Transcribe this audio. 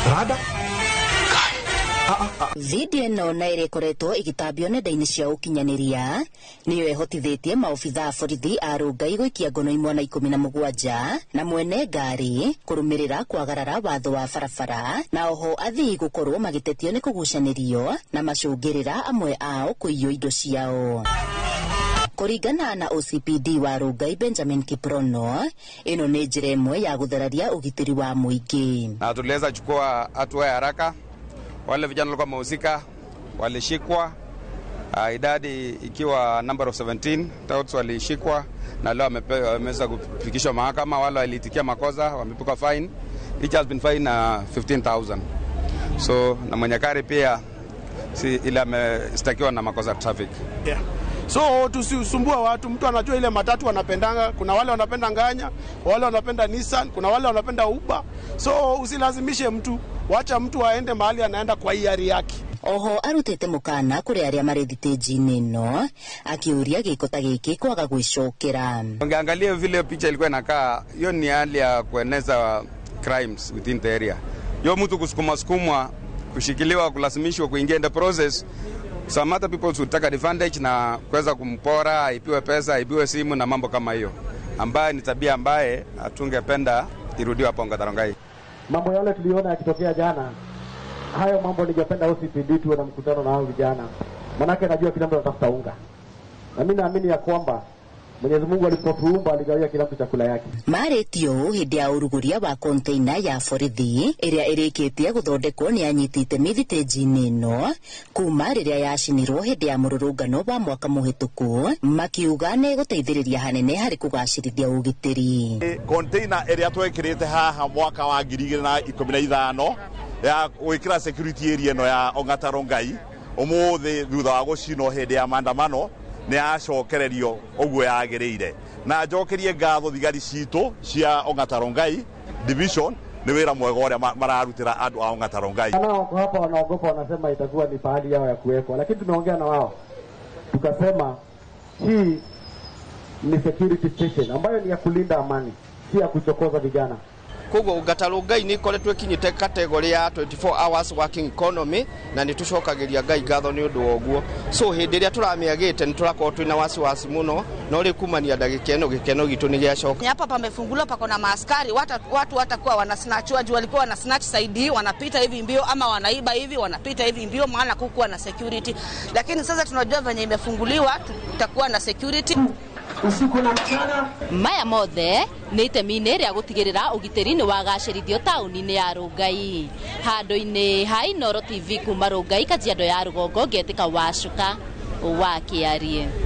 Rada? Video no na irekoretwo igitambio nenda-ini cia ukinyaniria niyo ehotithitie maobitha borithi a Rongai gwikia ngono imwana 17 na mwene ngari kurumirira kwagarara watho wa barabara na oho athii gukorwo magitetio ni kugucanirio na macungirira amwe ao kuiyo indo ciao. Kuringana na OCPD wa Rongai Benjamin Kiprono, ino ni njira imwe ya guthararia ugitiri wa muingi. Na tuliweza chukua hatua ya haraka. Wale vijana walikuwa wamehusika walishikwa, idadi ikiwa number of 17 touts walishikwa na leo wameweza kufikishwa mahakama. Wale walitikia makosa wamepigwa fine, each has been fined 15,000. So na mwenye gari pia ile amestakiwa na makosa traffic. Yeah. So tusisumbua watu, mtu anajua ile matatu wanapendanga, kuna wale wanapenda Nganya, wale wanapenda Nissan, kuna wale wanapenda Uber. So usilazimishe mtu, wacha mtu aende mahali anaenda kwa hiari yake. Oho arutete mukana kuri aria marethiteji-ini no akiuria gikota giki kwaga gwicokera. Ungeangalia vile picha ilikuwa inakaa, hiyo ni hali ya kueneza crimes within the area. Hiyo mtu kusukumwa, kushikiliwa, kulazimishwa kuingia in the process. Some other people would take advantage na kuweza kumpora, aipiwe pesa, aipiwe simu na mambo kama hiyo, ambaye ni tabia ambaye hatungependa irudiwe hapa Ongata Rongai. Mambo yale tuliona yakitokea jana, hayo mambo ningependa OCPD tuwe na mkutano na hao vijana. Manake najua kila mtu anatafuta unga. Na mimi naamini ya kwamba Mwenyezi Mungu alipotuumba aligawia kila mtu chakula yake. Maretio hindi ya uruguria wa container ya borithi iria irikitie guthondekwo ni anyitite mithiteji-ini no kuma riria yacinirwo hindi ya mururungano wa mwaka muhituku makiuga ni guteithiriria hanene hari kugacirithia ugitiri. Container iria twekirite haha mwaka wa 2015 ya gwikira security area no ya Ongata Rongai umuthi thutha wa gucino hindi ya maandamano ni acokererio ogwo yagirire na njokerie ngatho thigari citu cia Ongata Rongai division ni wira mwega uria mararutira andu a Ongata Rongai. Wako hapa wanaogopa, wanasema itakuwa ni pahali yao ya kuwekwa, lakini tumeongea na wao tukasema hii ni security station ambayo ni ya kulinda amani, si ya kuchokoza vijana. Koguo Ongata Rongai ni ikoretwo ikinyite category ya 24 hours working economy na ni tucokagiria Ngai ngatho ni undu ogwo. So hindi iria turamiagite ni turakorwo twina wasiwasi muno no ri kumania gikeno gitu ni giacoka. Hapa pamefunguliwa, pako na maaskari, watu watakuwa wanasnatchwa, juu walikuwa wanasnatch side, wanapita hivi mbio, ama wanaiba hivi wanapita hivi mbio, maana kukuwa na security. Lakini sasa tunajua venye imefunguliwa tutakuwa na security usiku na mchana. Maya mothe ni itemi-ini ria gutigirira ugitiri-ini wa gacirithio tauni-ini ya Rongai. Handu-ini ha Inooro TV kuma Rongai, Kajiado ya Rugongo, Ngetika Wacuka wa Kiarie.